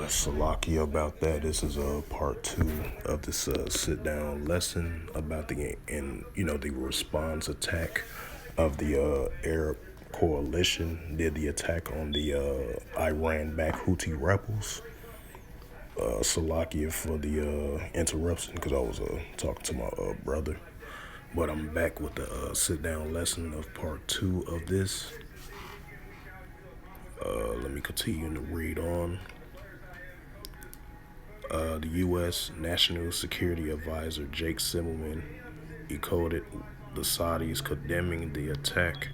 Salaki about that. This is part two of this sit down lesson about the response attack of the Arab coalition did the attack on the Iran-backed Houthi rebels. Salakia for the interruption because I was talking to my brother. But I'm back with the sit down lesson of part two of this. Let me continue to read on. The U.S. National Security Advisor Jake Simmelman quoted the Saudis condemning the attack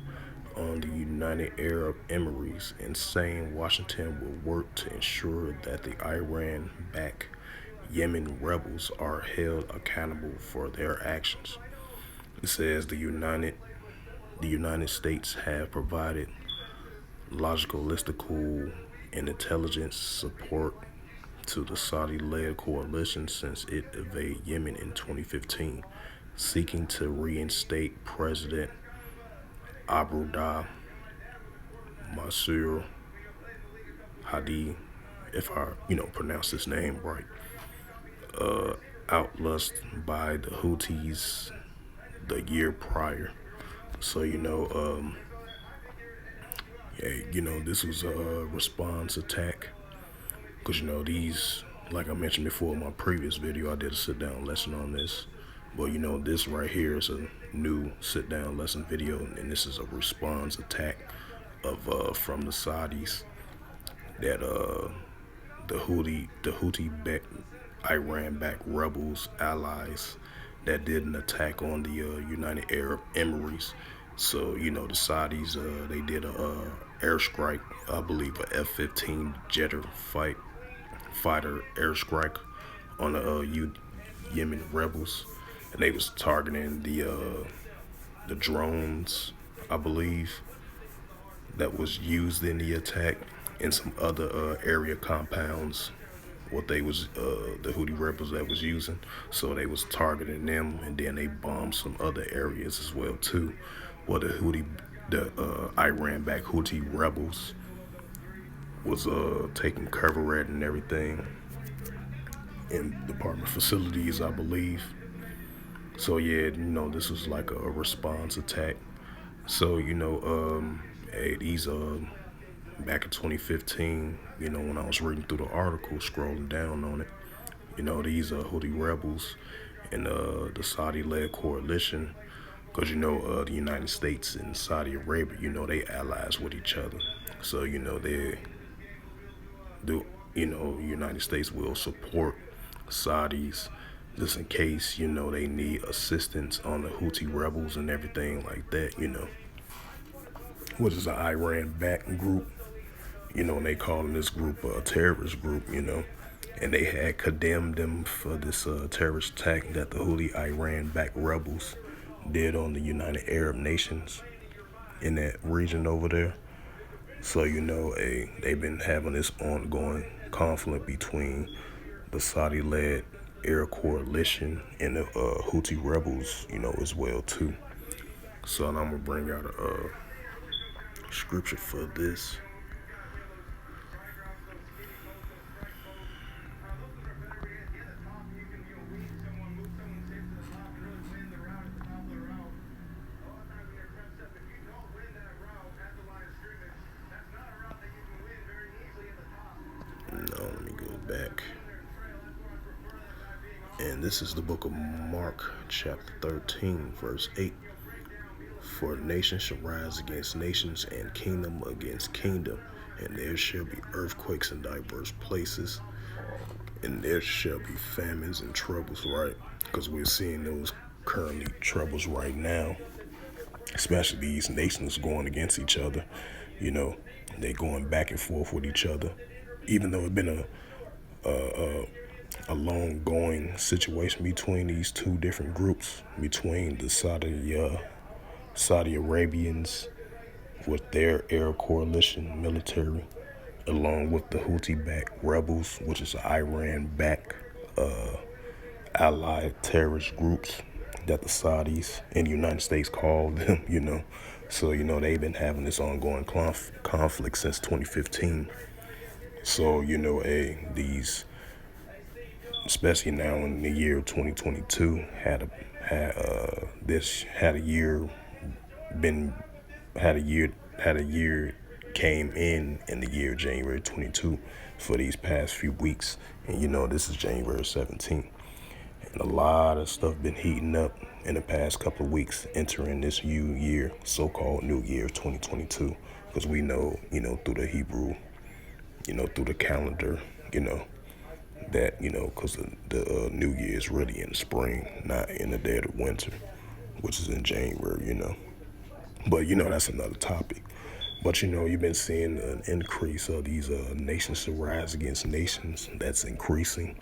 on the United Arab Emirates and saying Washington will work to ensure that the Iran-backed Yemen rebels are held accountable for their actions. It says the United States have provided logistical and intelligence support to the Saudi-led coalition since it invaded Yemen in 2015, seeking to reinstate President Abu Dhabi Masur Hadi, if I pronounce his name right, outlust by the Houthis the year prior. So this was a response attack. Because, these, like I mentioned before in my previous video, I did a sit-down lesson on this. But, this right here is a new sit-down lesson video, and this is a response attack from the Saudis that the Houthi-backed, Iran-backed rebels, allies, that did an attack on the United Arab Emirates. So, the Saudis, they did a airstrike, I believe a F-15 jetter fighter airstrike on the Yemen rebels, and they was targeting the drones, I believe, that was used in the attack, and some other area compounds what they was the Houthi rebels that was using. So they was targeting them, and then they bombed some other areas as well too, where the Iran-backed Houthi rebels was taking cover at and everything in department facilities, I believe. So yeah, this was like a response attack. So these back in 2015, when I was reading through the article, scrolling down on it, these Houthi rebels and the Saudi-led coalition, because the United States and Saudi Arabia, they allies with each other. So the United States will support Saudis just in case, they need assistance on the Houthi rebels and everything like that, What is an Iran-backed group, and they calling this group a terrorist group, and they had condemned them for this terrorist attack that the Houthi Iran-backed rebels did on the United Arab nations in that region over there. So, they've been having this ongoing conflict between the Saudi-led Arab coalition and the Houthi rebels, as well too. So, and I'm gonna bring out a scripture for this. Let me go back. And this is the book of Mark, chapter 13, verse 8. For nation shall rise against nations, and kingdom against kingdom, and there shall be earthquakes in diverse places, and there shall be famines and troubles, right? Because we're seeing those currently troubles right now, especially these nations going against each other. They going back and forth with each other, even though it's been a long-going situation between these two different groups, between the Saudi Arabians with their Arab coalition military, along with the Houthi-backed rebels, which is Iran-backed allied terrorist groups that the Saudis and the United States call them, So, they've been having this ongoing conflict since 2015. So, these, especially now in the year 2022, had a year been had a year came in the year January 22 for these past few weeks, and this is January 17th, and a lot of stuff been heating up in the past couple of weeks entering this new year, so-called new year 2022, because we know, through the Hebrew, through the calendar, that, because the new year is really in the spring, not in the dead of winter, which is in January. But, that's another topic. But, you've been seeing an increase of these nations to rise against nations. That's increasing.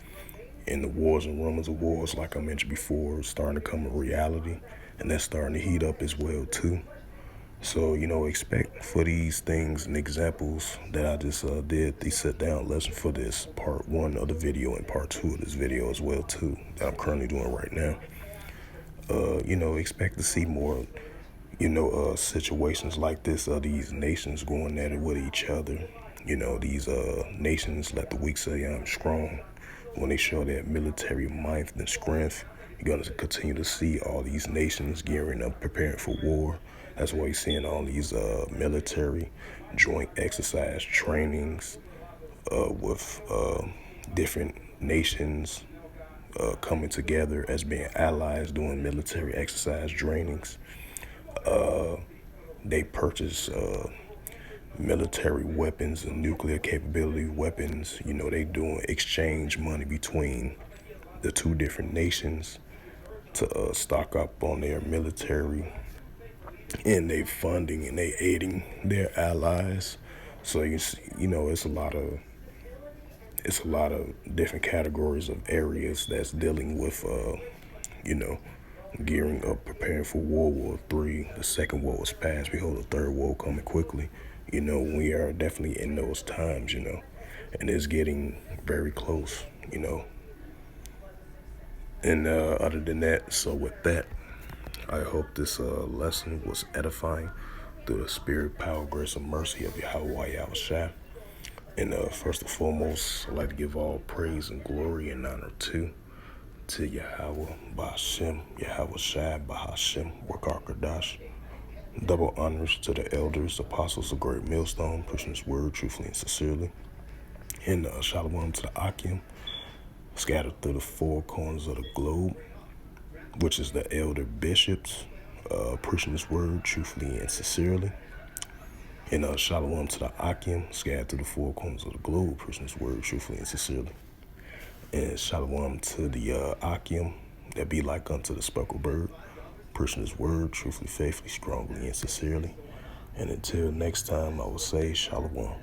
And the wars and rumors of wars, like I mentioned before, is starting to come a reality. And that's starting to heat up as well, too. So, expect for these things and examples that I just did, the sit-down lesson for this part 1 of the video and part 2 of this video as well, too, that I'm currently doing right now. Expect to see more, situations like this of these nations going at it with each other. These nations, let the weak say I'm strong. When they show that military might and strength, you're going to continue to see all these nations gearing up, preparing for war. That's why you're seeing all these military joint exercise trainings with different nations coming together as being allies doing military exercise trainings. They purchase military weapons and nuclear capability weapons. They doing exchange money between the two different nations to stock up on their military, and they funding and they aiding their allies. So you see, it's a lot of different categories of areas that's dealing with gearing up, preparing for World War III. The second war was passed. We hold the third war coming quickly. We are definitely in those times, and it's getting very close, And other than that, so with that, I hope this lesson was edifying through the spirit, power, grace, and mercy of Yahweh Yahushua. And first and foremost, I'd like to give all praise and glory and honor to Yahweh, Ba'ashem, Yahweh Shai, Ba'ashem, Wakar Kadash. Double honors to the elders, apostles of Great Millstone, pushing His word truthfully and sincerely. And shalom to the Akim, scattered through the four corners of the globe, which is the elder bishops, pushing His word truthfully and sincerely. And shalom to the Akim, scattered through the four corners of the globe, pushing His word truthfully and sincerely. And shalom to the Akim that be like unto the speckled bird, pushing His word truthfully, faithfully, strongly, and sincerely. And until next time, I will say shalom.